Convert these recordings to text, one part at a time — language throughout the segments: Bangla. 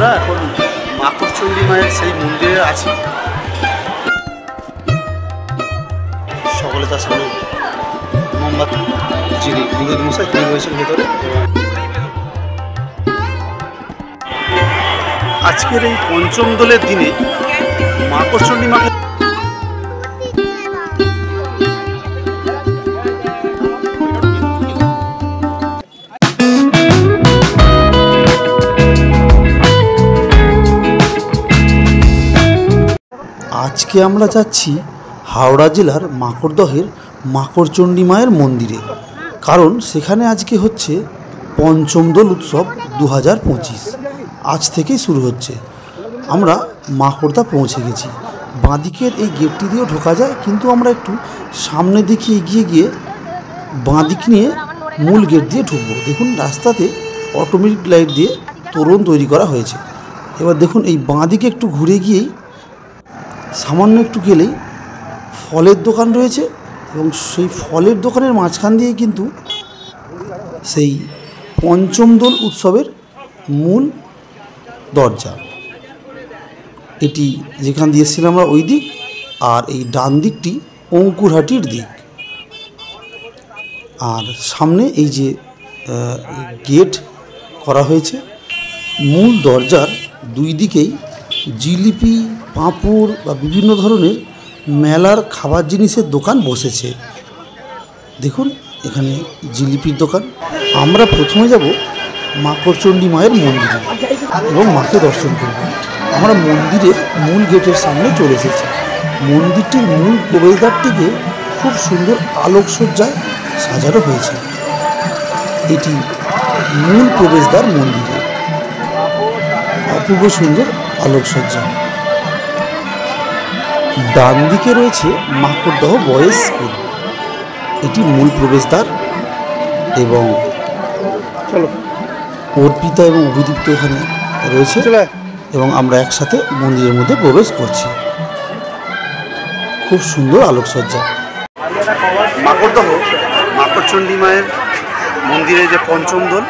বন্ধুরা, এখন মাকড়চণ্ডী মায়ের সেই মন্দিরে আছি। সকলে তার সামনে মোমবাতি, যিনি পুরোহিত মশাই তিনি রয়েছেন ভেতরে। আজকের এই পঞ্চম দোলের দিনে মাকড়চণ্ডী মাকে আজকে আমরা যাচ্ছি হাওড়া জেলার মাকড়দহের মাকড়চণ্ডী মায়ের মন্দিরে, কারণ সেখানে আজকে হচ্ছে পঞ্চম দোল উৎসব 2025। আজ থেকেই শুরু হচ্ছে। আমরা মাকড়দা পৌঁছে গেছি। বাঁদিকের এই গেটটি দিয়েও ঢোকা যায়, কিন্তু আমরা একটু সামনের দিকে এগিয়ে গিয়ে বাঁদিক নিয়ে মূল গেট দিয়ে ঢুকবো। দেখুন রাস্তাতে অটোমেটিক লাইট দিয়ে তোরণ তৈরি করা হয়েছে। এবার দেখুন এই বাঁদিকে একটু ঘুরে গিয়েই সামান্য একটু গেলেই ফলের দোকান রয়েছে, এবং সেই ফলের দোকানের মাঝখান দিয়ে কিন্তু সেই পঞ্চম দোল উৎসবের মূল দরজা। এটি যেখান দিয়ে এসেছিলাম আমরা ওই দিক, আর এই ডান দিকটি অঙ্কুরহাটির দিক। আর সামনে এই যে গেট করা হয়েছে, মূল দরজার দুই দিকেই জিলিপি, পাঁপড় বা বিভিন্ন ধরনের মেলার খাবার জিনিসের দোকান বসেছে। দেখুন এখানে জিলিপির দোকান। আমরা প্রথমে যাব মাকড়চণ্ডী মায়ের মন্দিরে এবং মাকে দর্শন করব। আমরা মন্দিরের মূল গেটের সামনে চলে এসেছি। মন্দিরটির মূল প্রবেশদ্বারটিকে খুব সুন্দর আলোকসজ্জায় সাজানো হয়েছে। এটি মূল প্রবেশদ্বার মন্দিরে, অপূর্ব সুন্দর আলোকসজ্জা। ডান দিকে রয়েছে মাকড়দহ বয়েজ স্কুল, এটি মূল প্রবেশদ্বার, এবং অর্পিতা এবং অভিদীপ্ত এখানে রয়েছে, এবং আমরা একসাথে মন্দিরের মধ্যে প্রবেশ করছি। খুব সুন্দর আলোকসজ্জা। মাকড়দহ মাকড়চণ্ডী মায়ের মন্দিরে যে পঞ্চম দোল,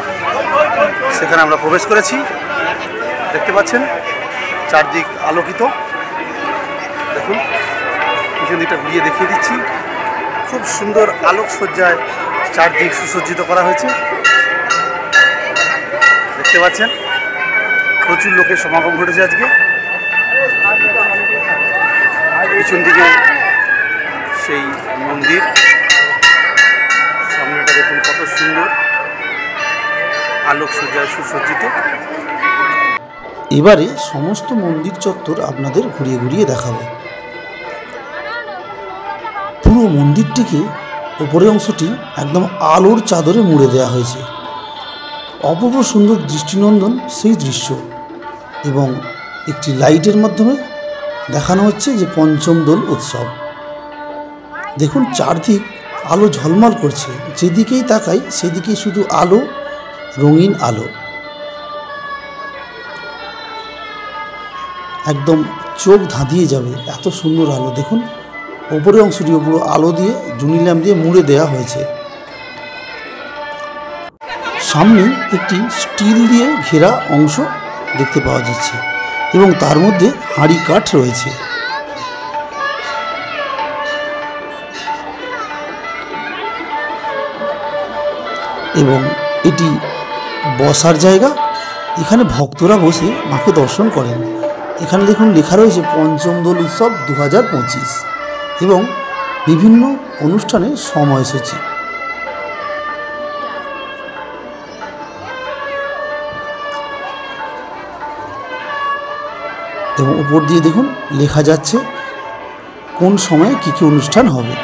সেখানে আমরা প্রবেশ করেছি। দেখতে পাচ্ছেন চারদিক আলোকিত। দেখুন পিছন দিকটা ঘুরিয়ে দেখিয়ে দিচ্ছি। খুব সুন্দর আলোকসজ্জায় চারদিক সুসজ্জিত করা হয়েছে। দেখতে পাচ্ছেন প্রচুর লোকের সমাগম ঘটেছে আজকে। পিছন দিকে সেই মন্দির, সামনেটা দেখুন কত সুন্দর আলোকসজ্জায় সুসজ্জিত। এবারে সমস্ত মন্দির চত্বর আপনাদের ঘুরিয়ে ঘুরিয়ে দেখাবো। পুরো মন্দিরটিকে উপরের অংশটি একদম আলোর চাদরে মুড়ে দেওয়া হয়েছে। অপূর্ব সুন্দর দৃষ্টিনন্দন সেই দৃশ্য, এবং একটি লাইটের মাধ্যমে দেখানো হচ্ছে যে পঞ্চম দোল উৎসব। দেখুন চারদিক আলো ঝলমল করছে, যেদিকেই তাকাই সেদিকেই শুধু আলো, রঙিন আলো। একদম চোখ ধাঁধিয়ে যাবে, এত সুন্দর আলো। দেখুন ওপরের অংশটি পুরো আলো দিয়ে জুনি ল্যাম্প দিয়ে মুড়ে দেওয়া হয়েছে। সামনে একটি স্টিল দিয়ে ঘেরা অংশ দেখতে পাওয়া যাচ্ছে, এবং তার মধ্যে হাঁড়ি কাঠ রয়েছে। এবং এটি বসার জায়গা, এখানে ভক্তরা বসে মাকে দর্শন করেন। এখানে দেখুন লেখা রয়েছে পঞ্চম দোল উৎসব 2025, এবং বিভিন্ন অনুষ্ঠানের সময়সূচি। এবং উপর দিয়ে দেখুন লেখা যাচ্ছে কোন সময়ে কী কী অনুষ্ঠান হবে।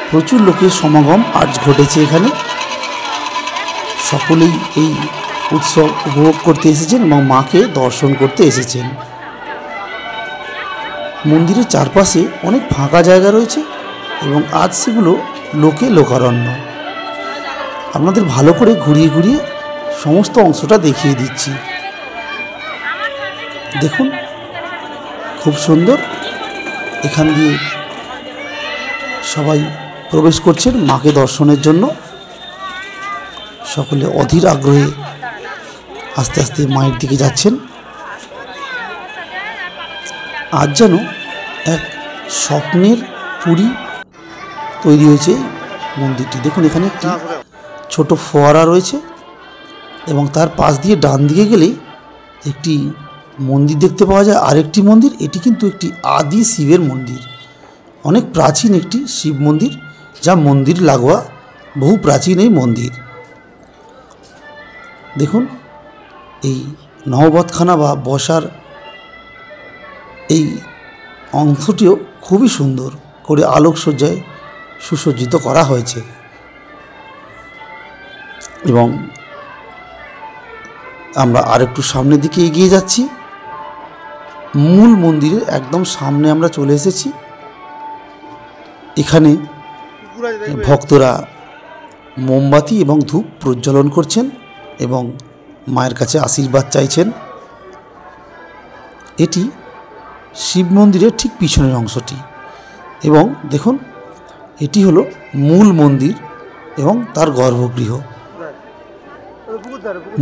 প্রচুর লোকের সমাগম আজ ঘটেছে এখানে। সকলেই এই উৎসব উপভোগ করতে এসেছেন এবং মাকে দর্শন করতে এসেছেন। মন্দিরের চারপাশে অনেক ফাঁকা জায়গা রয়েছে, এবং আজ সেগুলো লোকে লোকারণ্য। আপনাদের ভালো করে ঘুরিয়ে ঘুরিয়ে সমস্ত অংশটা দেখিয়ে দিচ্ছি। দেখুন খুব সুন্দর। এখান দিয়ে সবাই প্রবেশ করছেন মাকে দর্শনের জন্য। সকলে অধীর আগ্রহে আস্তে আস্তে মায়ের দিকে যাচ্ছেন। আজ যেন এক স্বপ্নের পুরী তৈরি হয়েছে মন্দিরটি। দেখুন এখানে একটি ছোট ফোয়ারা রয়েছে এবং তার পাশ দিয়ে ডান দিকে গেলেই একটি মন্দির দেখতে পাওয়া যায়। আরেকটি মন্দির, এটি কিন্তু একটি আদি শিবের মন্দির, অনেক প্রাচীন একটি শিব মন্দির, যা মন্দির লাগোয়া বহু প্রাচীন এই মন্দির। দেখুন এই নহবতখানা বা বসার এই অংশটিও খুবই সুন্দর করে আলোকসজ্জায় সুসজ্জিত করা হয়েছে এবং আমরা আরেকটু সামনের দিকে এগিয়ে যাচ্ছি। মূল মন্দিরের একদম সামনে আমরা চলে এসেছি। এখানে ভক্তরা মোমবাতি এবং ধূপ প্রজ্বলন করছেন এবং মায়ের কাছে আশীর্বাদ চাইছেন। এটি শিব মন্দিরের ঠিক পিছনের অংশটি এবং দেখুন এটি হলো মূল মন্দির এবং তার গর্ভগৃহ।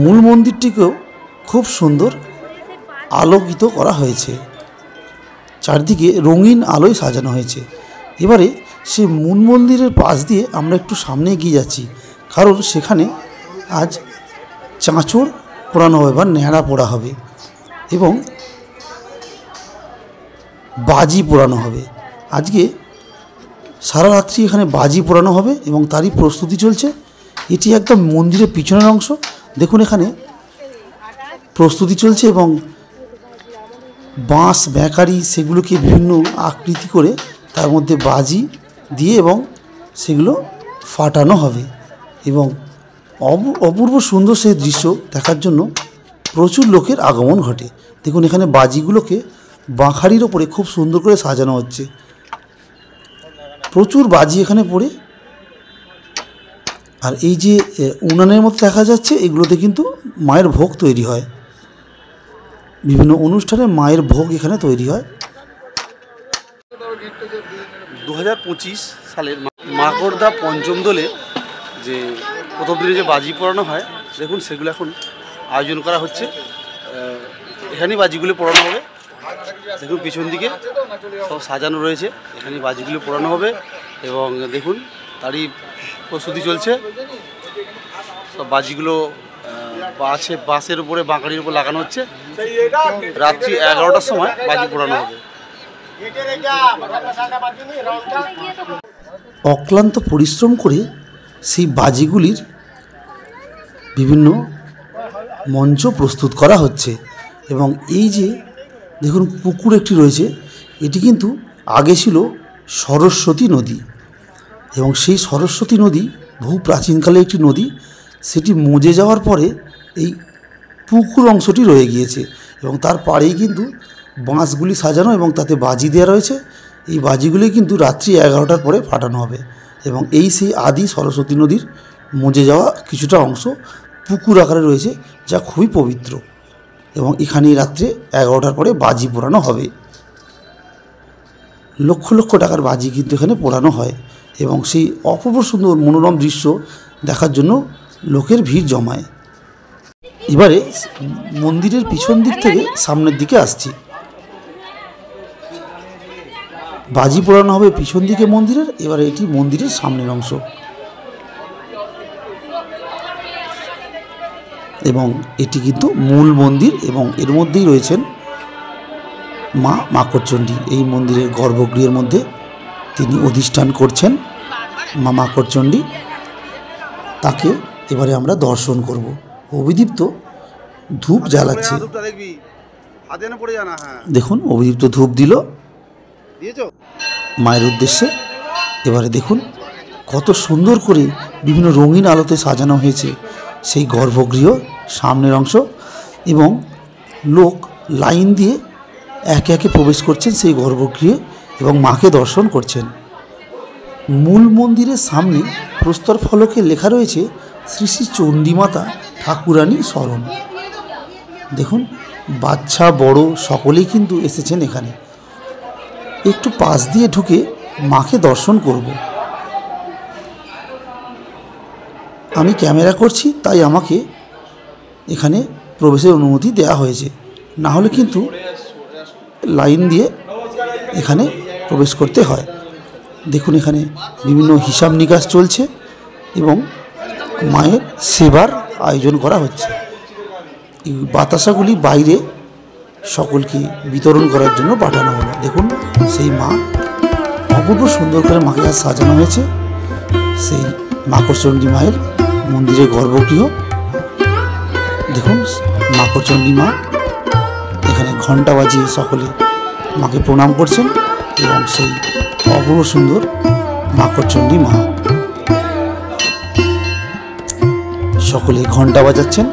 মূল মন্দিরটিকেও খুব সুন্দর আলোকিত করা হয়েছে, চারদিকে রঙিন আলোয় সাজানো হয়েছে। এবারে সেই মূল মন্দিরের পাশ দিয়ে আমরা একটু সামনে এগিয়ে যাচ্ছি, কারণ সেখানে আজ চাঁচড় পোড়ানো হবে বা ন্যাড়া পোড়া হবে এবং বাজি পোড়ানো হবে। আজকে সারা রাত্রি এখানে বাজি পোড়ানো হবে এবং তারই প্রস্তুতি চলছে। এটি একদম মন্দিরের পিছনের অংশ। দেখুন এখানে প্রস্তুতি চলছে এবং বাঁশ ব্যাঁকারি সেগুলোকে বিভিন্ন আকৃতি করে তার মধ্যে বাজি দিয়ে এবং সেগুলো ফাটানো হবে এবং অপূর্ব সুন্দর সেই দৃশ্য দেখার জন্য প্রচুর লোকের আগমন ঘটে। দেখুন এখানে বাজিগুলোকে বাঁখারির ওপরে খুব সুন্দর করে সাজানো হচ্ছে। প্রচুর বাজি এখানে পড়ে, আর এই যে উনানের মতো দেখা যাচ্ছে, এগুলোতে কিন্তু মায়ের ভোগ তৈরি হয়। বিভিন্ন অনুষ্ঠানে মায়ের ভোগ এখানে তৈরি হয়। 2025 সালের মাকড়দা পঞ্চম দোলে যে প্রথম দিনে যে বাজি পোড়ানো হয়, দেখুন সেগুলো এখন আয়োজন করা হচ্ছে। এখানেই বাজিগুলো পোড়ানো হবে। দেখুন পিছন দিকে সব সাজানো রয়েছে, এখানে বাজিগুলো পোড়ানো হবে এবং দেখুন তারই প্রস্তুতি চলছে। সব বাজিগুলো বাসের উপরে বাঁকারির উপর লাগানো হচ্ছে। রাত্রি 11টার সময় বাজি পোড়ানো হবে। অক্লান্ত পরিশ্রম করে সেই বাজিগুলির বিভিন্ন মঞ্চ প্রস্তুত করা হচ্ছে এবং এই যে দেখুন পুকুর একটি রয়েছে, এটি কিন্তু আগে ছিল সরস্বতী নদী এবং সেই সরস্বতী নদী বহু প্রাচীনকালে একটি নদী, সেটি মজে যাওয়ার পরে এই পুকুর অংশটি রয়ে গিয়েছে এবং তার পাড়েই কিন্তু বাঁশগুলি সাজানো এবং তাতে বাজি দেওয়া রয়েছে। এই বাজিগুলি কিন্তু রাত্রি 11টার পরে ফাটানো হবে এবং এই সেই আদি সরস্বতী নদীর মজে যাওয়া কিছুটা অংশ পুকুর আকারে রয়েছে, যা খুবই পবিত্র এবং এখানেই রাত্রে 11টার পরে বাজি পোড়ানো হবে। লক্ষ লক্ষ টাকার বাজি কিন্তু এখানে পোড়ানো হয় এবং সেই অপূর্ব সুন্দর মনোরম দৃশ্য দেখার জন্য লোকের ভিড় জমায়। এবারে মন্দিরের পিছন দিক থেকে সামনের দিকে আসছি। বাজি পোড়ানো হবে পিছন দিকে মন্দিরের। এবারে এটি মন্দিরের সামনের অংশ এবং এটি কিন্তু মূল মন্দির এবং এর মধ্যেই রয়েছেন মা মাকড়চণ্ডী। এই মন্দিরের গর্ভগৃহের মধ্যে তিনি অধিষ্ঠান করছেন মা মাকড়চণ্ডী। তাকে এবারে আমরা দর্শন করব। অভিদীপ্ত ধূপ জ্বালাচ্ছে, দেখুন অভিদীপ্ত ধূপ দিল মায়ের উদ্দেশ্যে। এবারে দেখুন কত সুন্দর করে বিভিন্ন রঙিন আলোতে সাজানো হয়েছে সেই গর্ভগৃহ সামনের অংশ এবং লোক লাইন দিয়ে একে একে প্রবেশ করছেন সেই গর্ভগৃহে এবং মাকে দর্শন করছেন। মূল মন্দিরের সামনে প্রস্তর ফলকে লেখা রয়েছে শ্রী শ্রী চণ্ডীমাতা ঠাকুরানী শরণ। দেখুন বাচ্চা বড় সকলেই কিন্তু এসেছেন এখানে। একটু পাশ দিয়ে ঢুকে মাকে দর্শন করব। আমি ক্যামেরা করছি, তাই আমাকে এখানে প্রবেশের অনুমতি দেওয়া হয়েছে, না হলে কিন্তু লাইন দিয়ে এখানে প্রবেশ করতে হয়। দেখুন এখানে বিভিন্ন হিসাব নিকাশ চলছে এবং মায়ের সেবার আয়োজন করা হচ্ছে। এই বাতাসাগুলি বাইরে সকলকে বিতরণ করার জন্য পাঠানো হলো। দেখুন সেই মা, অপূর্ব সুন্দর করে মাকে আজ সাজানো হয়েছে। সেই মাকড়চণ্ডী মায়ের মন্দিরের গর্ভগৃহ। দেখুন মাকড়চণ্ডী মা এখানে ঘণ্টা বাজিয়ে সকলে মাকে প্রণাম করছেন এবং সেই অপূর্ব সুন্দর মাকড়চণ্ডী মা সকলে ঘণ্টা বাজাচ্ছেন।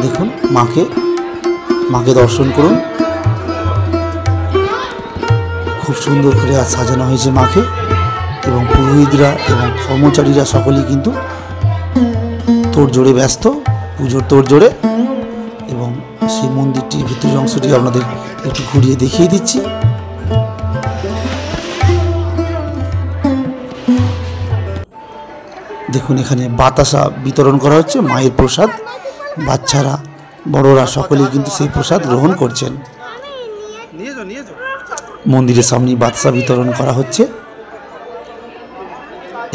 দেখুন মাকে দর্শন করুন। খুব সুন্দর করে আজ সাজানো হয়েছে মাকে এবং পুরোহিতরা এবং কর্মচারীরা সকলেই কিন্তু তোড়জোড়ে ব্যস্ত, পুজোর তোড়জোড়ে। এবং সেই মন্দিরটির ভিতরের অংশটি আপনাদের একটু ঘুরিয়ে দেখিয়ে দিচ্ছি। দেখুন এখানে বাতাসা বিতরণ করা হচ্ছে, মায়ের প্রসাদ। বাচ্চারা বড়রা সকলেই কিন্তু সেই প্রসাদ গ্রহণ করছেন। মন্দিরের সামনে বাতাসা বিতরণ করা হচ্ছে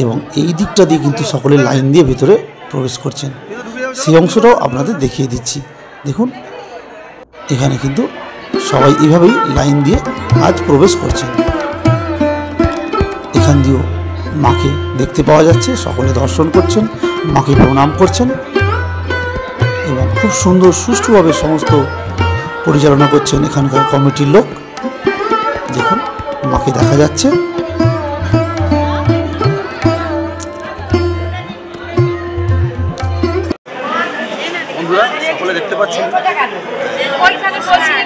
এবং এই দিকটা দিয়ে কিন্তু সকলে লাইন দিয়ে ভেতরে প্রবেশ করছেন। সেই অংশটাও আপনাদের দেখিয়ে দিচ্ছি। দেখুন এখানে কিন্তু সবাই এভাবেই লাইন দিয়ে আজ প্রবেশ করছেন। এখান দিয়েও মাকে দেখতে পাওয়া যাচ্ছে, সকলে দর্শন করছেন, মাকে প্রণাম করছেন এবং খুব সুন্দর সুষ্ঠুভাবে সমস্ত পরিচালনা করছেন এখানকার কমিটির লোক। দেখুন মাকে দেখা যাচ্ছে। বন্ধুরা সকলে দেখতে পাচ্ছেন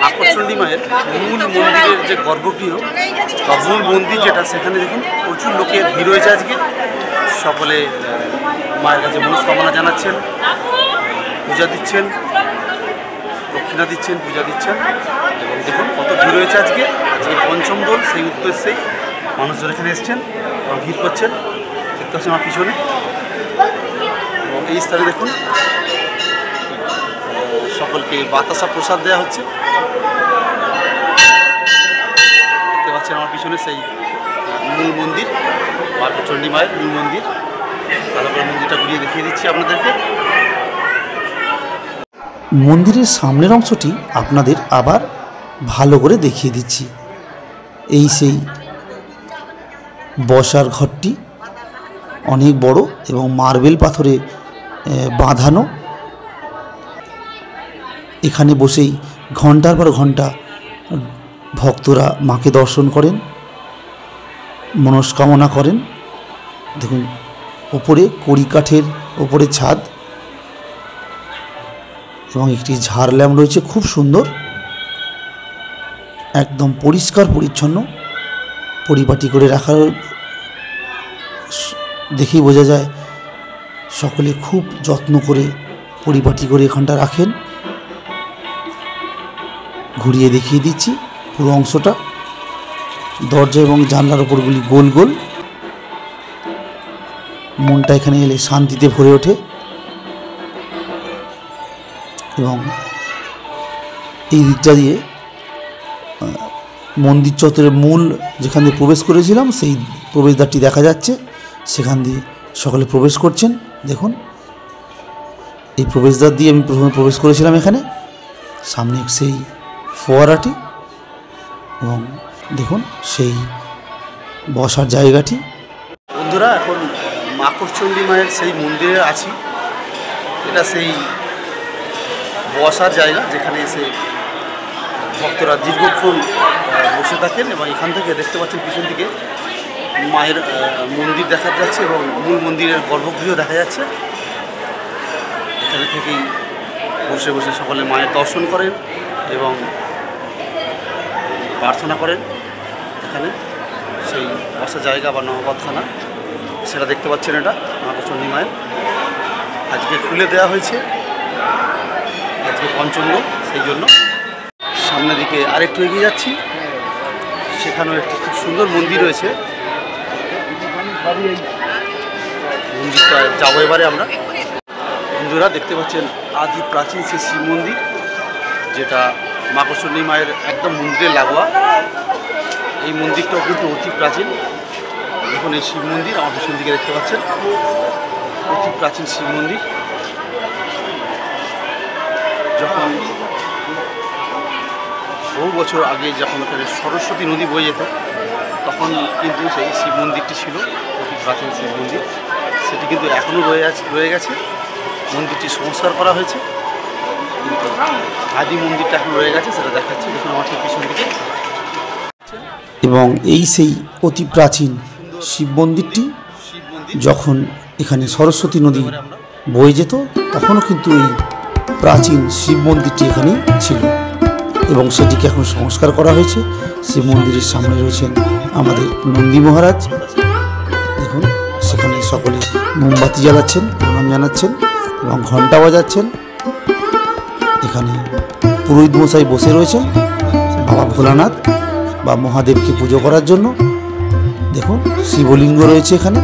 মাকড়চণ্ডী মায়ের মূল মন্দিরের যে গর্ভগৃহ বা মূল মন্দির যেটা, সেখানে দেখুন প্রচুর লোকের ভিড় হয়েছে আজকে। সকলে মায়ের কাছে মনস্কামনা জানাচ্ছেন, পূজা দিচ্ছেন, দক্ষিণা দিচ্ছেন, পূজা দিচ্ছেন এবং দেখুন কত ভিড় হয়েছে আজকে পঞ্চম দোল, সেই উদ্দেশ্যেই মানুষজন এখানে এসছেন এবং ভিড় করছেন। দেখতে পাচ্ছেন আমার পিছনে। এবং এই স্থানে দেখুন সকলকে বাতাসা প্রসাদ দেওয়া হচ্ছে। দেখতে পাচ্ছেন আমার পিছনে সেই মূল মন্দির, মাকড়চণ্ডী মায়ের মূল মন্দির। ভালো করে মন্দিরটা ঘুরিয়ে দেখিয়ে দিচ্ছি আপনাদেরকে। মন্দিরের সামনের অংশটি আপনাদের আবার ভালো করে দেখিয়ে দিচ্ছি। এই সেই বসার ঘরটি অনেক বড় এবং মার্বেল পাথরে বাঁধানো। এখানে বসেই ঘন্টার পর ঘন্টা ভক্তরা মাকে দর্শন করেন, মনস্কামনা করেন। দেখুন ওপরে কড়িকাঠের ওপরে ছাদ এবং একটি ঝাড় ল্যাম্প রয়েছে, খুব সুন্দর, একদম পরিষ্কার পরিচ্ছন্ন, পরিপাটি করে রাখার দেখেই বোঝা যায় সকলে খুব যত্ন করে পরিপাটি করে এখানটা রাখেন। ঘুরিয়ে দেখিয়ে দিচ্ছি পুরো অংশটা। দরজা এবং জানলার ওপরগুলি গোল গোল। মনটা এখানে এলে শান্তিতে ভরে ওঠে। এবং এই দিকটা দিয়ে মন্দির চত্বরের মূল যেখান দিয়ে প্রবেশ করেছিলাম সেই প্রবেশদ্বারটি দেখা যাচ্ছে, সেখান দিয়ে সকলে প্রবেশ করছেন। দেখুন এই প্রবেশদ্বার দিয়ে আমি প্রথমে প্রবেশ করেছিলাম এখানে, সামনে সেই ফোয়ারাটি এবং দেখুন সেই বসার জায়গাটি। বন্ধুরা এখন মাকড়চণ্ডী মায়ের সেই মন্দিরে আছি। এটা সেই বসার জায়গা যেখানে এসে ভক্তরা দীর্ঘক্ষণ বসে থাকেন এবং এখান থেকে দেখতে পাচ্ছেন পিছন দিকে মায়ের মন্দির দেখা যাচ্ছে এবং মূল মন্দিরের গর্ভগৃহ দেখা যাচ্ছে। এখানে থেকেই বসে বসে সকলে মায়ের দর্শন করেন এবং প্রার্থনা করেন। এখানে সেই বসার জায়গা বা নবাবখানা সেটা দেখতে পাচ্ছেন, এটা মাকড়চণ্ডী মায়ের। আজকে খুলে দেওয়া হয়েছে, আজকে পঞ্চম দোল, সেই জন্য সামনের দিকে আরেকটু এগিয়ে যাচ্ছি। সেখানেও একটি খুব সুন্দর মন্দির রয়েছে। মন্দিরটা যাবো এবারে আমরা। বন্ধুরা দেখতে পাচ্ছেন আদি প্রাচীন সেই শিব মন্দির, যেটা মাকড়চণ্ডী মায়ের একদম মন্দিরের লাগোয়া। এই মন্দিরটাও কিন্তু অতি প্রাচীন। দেখুন এই শিব মন্দির আমার পিছন দিকে দেখতে পাচ্ছেন, অতি প্রাচীন শিব মন্দির। যখন বহু বছর আগে যখন ওখানে সরস্বতী নদী বয়ে যেত, তখন কিন্তু সেই শিব মন্দিরটি ছিল অতি প্রাচীন শিব মন্দির। সেটি কিন্তু এখনও রয়ে গেছে। মন্দিরটি সংস্কার করা হয়েছে, কিন্তু আদি মন্দিরটা এখন রয়ে গেছে, সেটা দেখাচ্ছে। দেখুন আমার ঠিক পিছন দিকে। এবং এই সেই অতি প্রাচীন শিব মন্দিরটি যখন এখানে সরস্বতী নদী বয়ে যেত, তখনও কিন্তু এই প্রাচীন শিব মন্দিরটি এখানেই ছিল এবং সেটিকে এখন সংস্কার করা হয়েছে। শিব মন্দিরের সামনে রয়েছেন আমাদের নন্দী মহারাজ। দেখুন সেখানে সকলে মোমবাতি জ্বালাচ্ছেন, প্রণাম জানাচ্ছেন এবং ঘণ্টা বাজাচ্ছেন। এখানে পুরোহিত মশাই বসে রয়েছেন বাবা ভোলানাথ বা মহাদেবকে পুজো করার জন্য। দেখুন শিবলিঙ্গ রয়েছে এখানে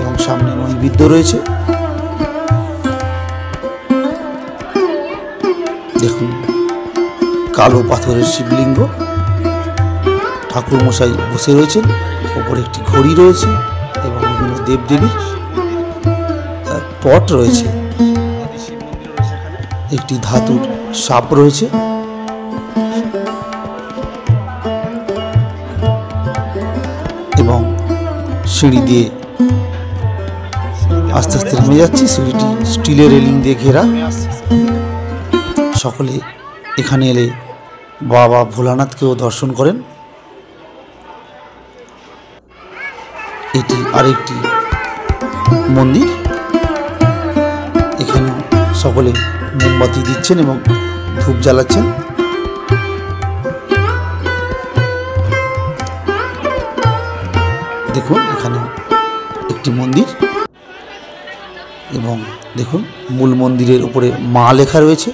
এবং সামনে নৈবেদ্য রয়েছে। দেখুন কালো পাথরের শিবলিঙ্গ, ঠাকুর মশাই বসে রয়েছেন, ওপরে একটি ঘড়ি রয়েছে এবং বিভিন্ন দেবদেবীর পট রয়েছে। একটি ধাতুর সাপ রয়েছে। এবং সিঁড়ি দিয়ে আস্তে আস্তে নেমে যাচ্ছি। সিঁড়িটি স্টিলের রেলিং দিয়ে ঘেরা। সকলে এখানে এলে বাবা ভোলানাথকেও দর্শন করেন। এটি আরেকটি মন্দির। এখানে সকলে মোমবাতি দিচ্ছেন এবং ধূপ জ্বালাচ্ছেন। দেখুন এখানে একটি মন্দির এবং দেখুন মূল মন্দিরের উপরে মা লেখা রয়েছে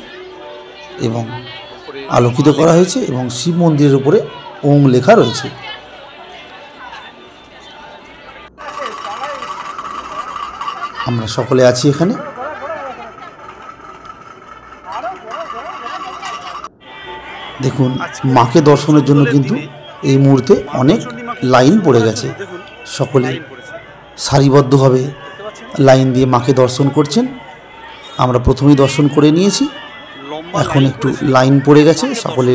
এবং আলোকিত করা হয়েছে এবং শিব মন্দিরের উপরে ওং লেখা রয়েছে। আমরা সকলে আছি এখানে। দেখুন মাকে দর্শনের জন্য কিন্তু এই মুহূর্তে অনেক লাইন পড়ে গেছে। সকলে সারিবদ্ধভাবে লাইন দিয়ে মাকে দর্শন করছেন। আমরা প্রথমেই দর্শন করে নিয়েছি, এখন একটু লাইন পড়ে গেছে। সকলে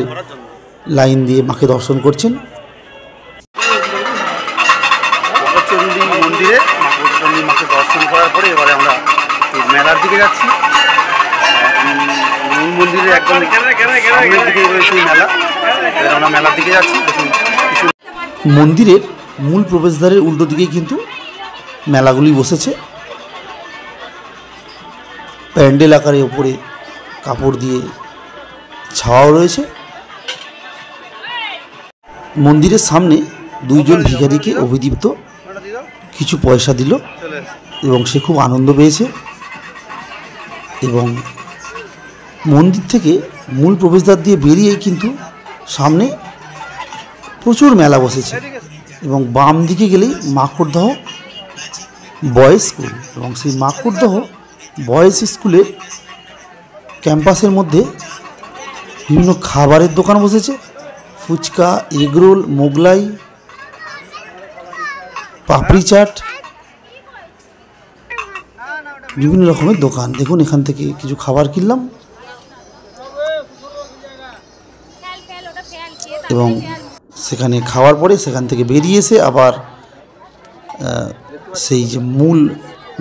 লাইন দিয়ে মাকে দর্শন করছেন। মাকড়চণ্ডী মন্দিরে মাকড়চণ্ডী মাকে দর্শন করার পরে এবারে আমরা মেলার দিকে যাচ্ছি। মূল মন্দিরে একদম সামনের দিকে রয়েছে মেলা, আমরা মেলার দিকে যাচ্ছি। মন্দিরের মূল প্রবেশদ্বারের উল্টো দিকেই কিন্তু মেলাগুলি বসেছে। প্যান্ডেল আকারে উপরে কাপড় দিয়ে ছাওয়াও রয়েছে। মন্দিরের সামনে দুইজন ভিখারিকে অভিদীপ্ত কিছু পয়সা দিল এবং সে খুব আনন্দ পেয়েছে। এবং মন্দির থেকে মূল প্রবেশদ্বার দিয়ে বেরিয়েই কিন্তু সামনে প্রচুর মেলা বসেছে এবং বাম দিকে গেলেই মাকড়দহ বয়েজ স্কুল এবং সেই মাকড়দহ বয়েজ স্কুলের ক্যাম্পাসের মধ্যে বিভিন্ন খাবারের দোকান বসেছে। ফুচকা, এগরোল, মোগলাই, পাপড়ি চাট, বিভিন্ন রকমের দোকান। দেখুন এখান থেকে কিছু খাবার কিনলাম এবং সেখানে খাওয়ার পরে সেখান থেকে বেরিয়ে এসে আবার সেই যে মূল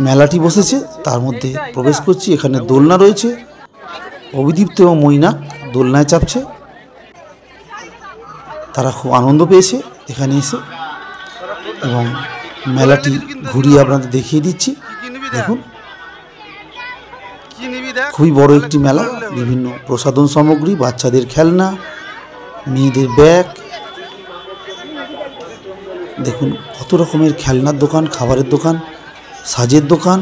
মেলাটি বসেছে তার মধ্যে প্রবেশ করছি। এখানে দোলনা রয়েছে। অভিদীপ্ত এবং মৈনাক দোলনায় চাপছে। তারা খুব আনন্দ পেয়েছে এখানে এসে এবং মেলাটি ঘুরিয়ে আপনাদের দেখিয়ে দিচ্ছি। দেখুন খুবই বড় একটি মেলা। বিভিন্ন প্রসাধন সামগ্রী, বাচ্চাদের খেলনা, মেয়েদের ব্যাগ। দেখুন কত রকমের খেলনার দোকান, খাবারের দোকান, সাজের দোকান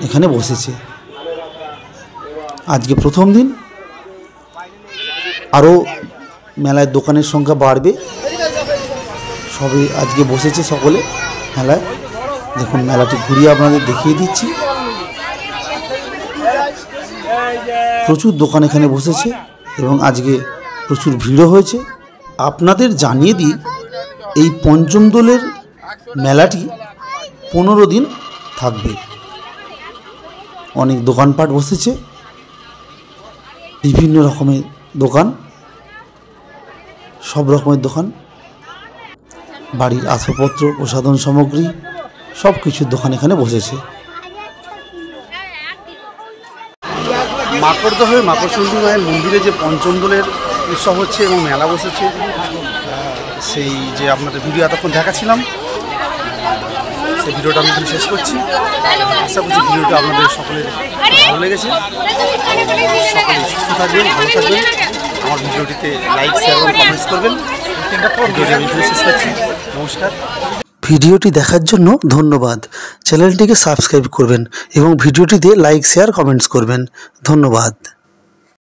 এখানে বসেছে। আজকে প্রথম দিন, আরও মেলায় দোকানের সংখ্যা বাড়বে। সবে আজকে বসেছে সকলে। মেলায়। দেখুন মেলাটি ঘুরিয়ে আপনাদের দেখিয়ে দিচ্ছি। প্রচুর দোকান এখানে বসেছে এবং আজকে প্রচুর ভিড়ও হয়েছে। আপনাদের জানিয়ে দিই, এই পঞ্চম দোলের মেলাটি 15 দিন থাকবে। অনেক দোকানপাট বসেছে, বিভিন্ন রকমের দোকান, সব রকমের দোকান, বাড়ির আসবাবপত্র, প্রসাধন সামগ্রী, সব কিছুর দোকান এখানে বসেছে। মাকড়দহের মাকড়চণ্ডী মায়ের মন্দিরে যে পঞ্চম দোলের উৎসব হচ্ছে এবং মেলা বসেছে, সেই যে আপনাদের ভিডিও এতক্ষণ দেখাচ্ছিলাম, সেই ভিডিওটা আমি এখানে শেষ করছি। আশা করছি ভিডিওটা আপনাদের সকলের ভালো লেগেছে। সকলে সুস্থ থাকবেন, ভালো থাকবেন। আমার ভিডিওটিতে লাইক, শেয়ার এবং কমেন্টস করবেন। ভিডিওটি আমি এখানে শেষ করছি। নমস্কার। ভিডিওটি দেখার জন্য ধন্যবাদ। চ্যানেলটিকে সাবস্ক্রাইব করবেন এবং ভিডিওটিতে লাইক, শেয়ার, কমেন্টস করবেন। ধন্যবাদ।